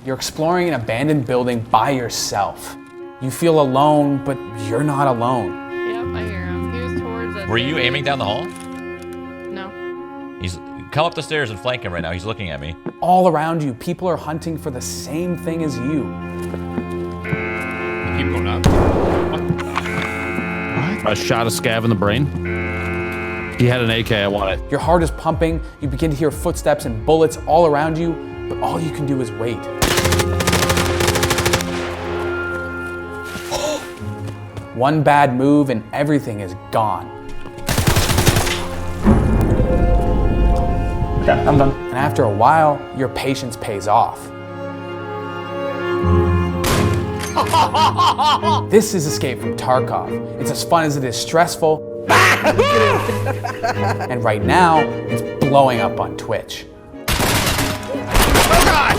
You're exploring an abandoned building by yourself. You feel alone, but you're not alone. Yep, I hear him. He was towards us. Were you aiming down the hall? No. Come up the stairs and flank him right now. He's looking at me. All around you, people are hunting for the same thing as you. Keep going up. I shot a scav in the brain. He had an AK, I want it. Your heart is pumping, you begin to hear footsteps and bullets all around you, but all you can do is wait. One bad move and everything is gone. Okay, I'm done. And after a while, your patience pays off. This is Escape from Tarkov. It's as fun as it is stressful. And right now, it's blowing up on Twitch. Oh God!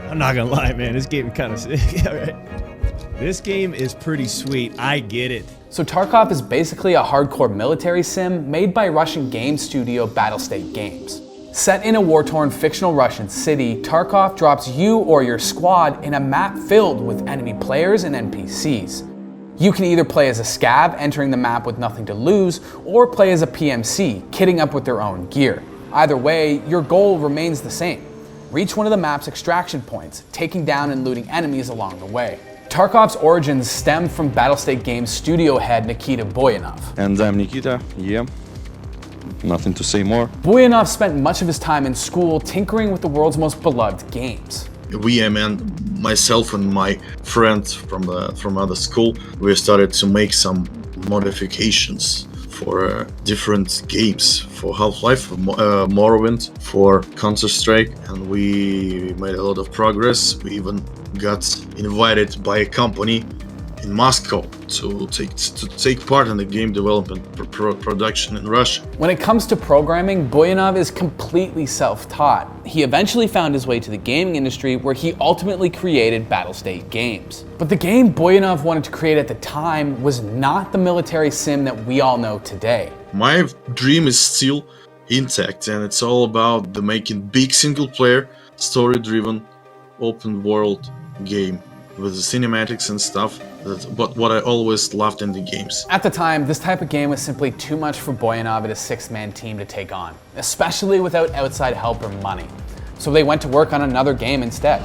I'm not gonna lie, man. This game is kind of sick. All right. This game is pretty sweet. I get it. So Tarkov is basically a hardcore military sim made by Russian game studio Battlestate Games. Set in a war-torn fictional Russian city, Tarkov drops you or your squad in a map filled with enemy players and NPCs. You can either play as a scav, entering the map with nothing to lose, or play as a PMC, kitting up with their own gear. Either way, your goal remains the same. Reach one of the map's extraction points, taking down and looting enemies along the way. Tarkov's origins stem from Battlestate Games studio head Nikita Boyanov. And I'm Nikita, yeah. Nothing to say more. Boyanov spent much of his time in school tinkering with the world's most beloved games. We, and myself and my friend from other school, we started to make some modifications for different games, for Half-Life, for Morrowind, for Counter-Strike, and we made a lot of progress. We even got invited by a company in Moscow to take part in the game development production in Russia. When it comes to programming, Boyanov is completely self-taught. He eventually found his way to the gaming industry, where he ultimately created Battlestate Games. But the game Boyanov wanted to create at the time was not the military sim that we all know today. My dream is still intact, and it's all about making big single-player, story-driven, open-world game with the cinematics and stuff. That's what I always loved in the games. At the time, this type of game was simply too much for Boyanov and his six-man team to take on, especially without outside help or money. So they went to work on another game instead.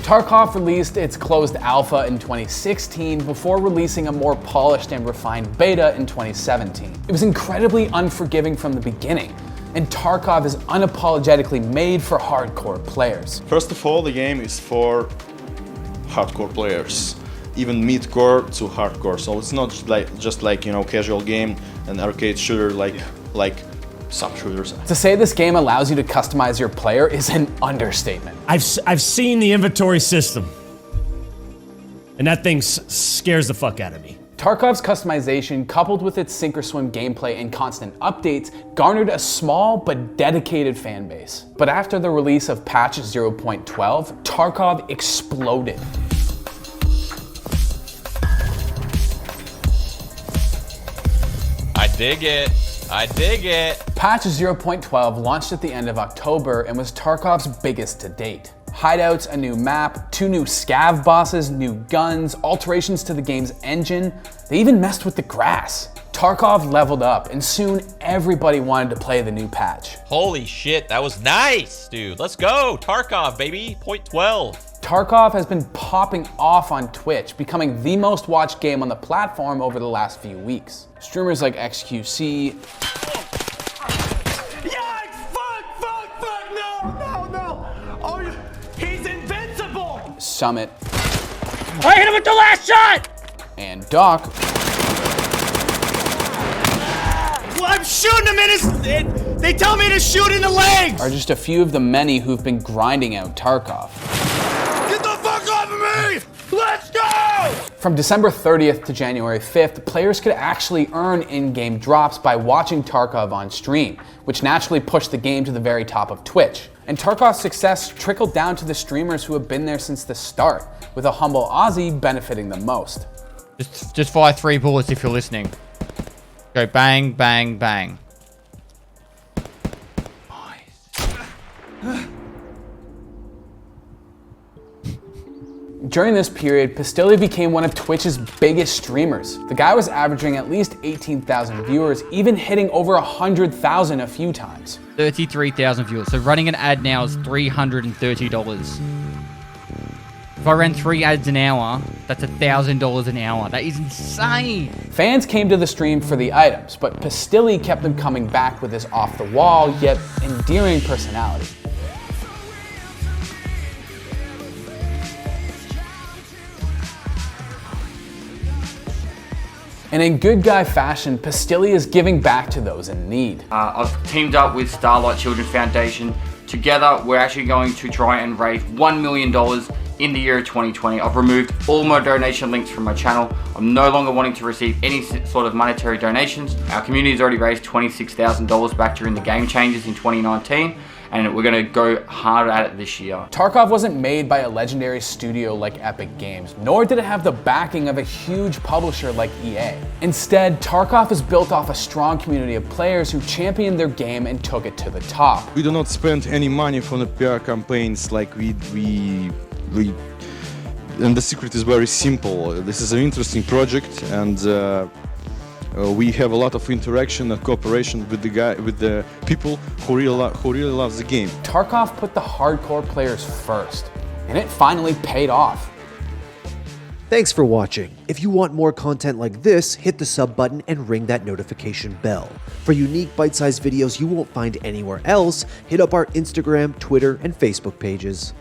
Tarkov released its closed alpha in 2016 before releasing a more polished and refined beta in 2017. It was incredibly unforgiving from the beginning, and Tarkov is unapologetically made for hardcore players. First of all, the game is for hardcore players, even mid-core to hardcore. So it's not just like you know, casual game and arcade shooter like some shooters. To say this game allows you to customize your player is an understatement. I've seen the inventory system, and that thing scares the fuck out of me. Tarkov's customization, coupled with its sink or swim gameplay and constant updates, garnered a small but dedicated fan base. But after the release of patch 0.12, Tarkov exploded. I dig it. I dig it. Patch 0.12 launched at the end of October and was Tarkov's biggest to date. Hideouts, a new map, 2 new scav bosses, new guns, alterations to the game's engine. They even messed with the grass. Tarkov leveled up, and soon everybody wanted to play the new patch. Holy shit, that was nice, dude. Let's go. Tarkov, baby. Point 12. Tarkov has been popping off on Twitch, becoming the most watched game on the platform over the last few weeks. Streamers like XQC, Summit, I hit him with the last shot! and Doc Well, I'm shooting him in his... They tell me to shoot in the legs! are just a few of the many who've been grinding out Tarkov. Get the fuck off of me! Let's go! From December 30th to January 5th, players could actually earn in-game drops by watching Tarkov on stream, which naturally pushed the game to the very top of Twitch. And Tarkov's success trickled down to the streamers who have been there since the start, with a humble Aussie benefiting the most. Just fire 3 bullets if you're listening. Go bang, bang, bang. During this period, Pestily became one of Twitch's biggest streamers. The guy was averaging at least 18,000 viewers, even hitting over 100,000 a few times. 33,000 viewers. So running an ad now is $330. If I ran 3 ads an hour, that's $1,000 an hour. That is insane. Fans came to the stream for the items, but Pestily kept them coming back with his off-the-wall yet endearing personality. And in good guy fashion, Pestily is giving back to those in need. I've teamed up with Starlight Children's Foundation. Together, we're actually going to try and raise $1 million in the year of 2020. I've removed all my donation links from my channel. I'm no longer wanting to receive any sort of monetary donations. Our community has already raised $26,000 back during the game changes in 2019. And we're gonna go hard at it this year. Tarkov wasn't made by a legendary studio like Epic Games, nor did it have the backing of a huge publisher like EA. Instead, Tarkov is built off a strong community of players who championed their game and took it to the top. We do not spend any money for the PR campaigns like we and the secret is very simple. This is an interesting project, and we have a lot of interaction and cooperation with the people who really loves the game. Tarkov put the hardcore players first, and it finally paid off. Thanks for watching. If you want more content like this, hit the sub button and ring that notification bell. For unique bite-sized videos you won't find anywhere else, hit up our Instagram, Twitter, and Facebook pages.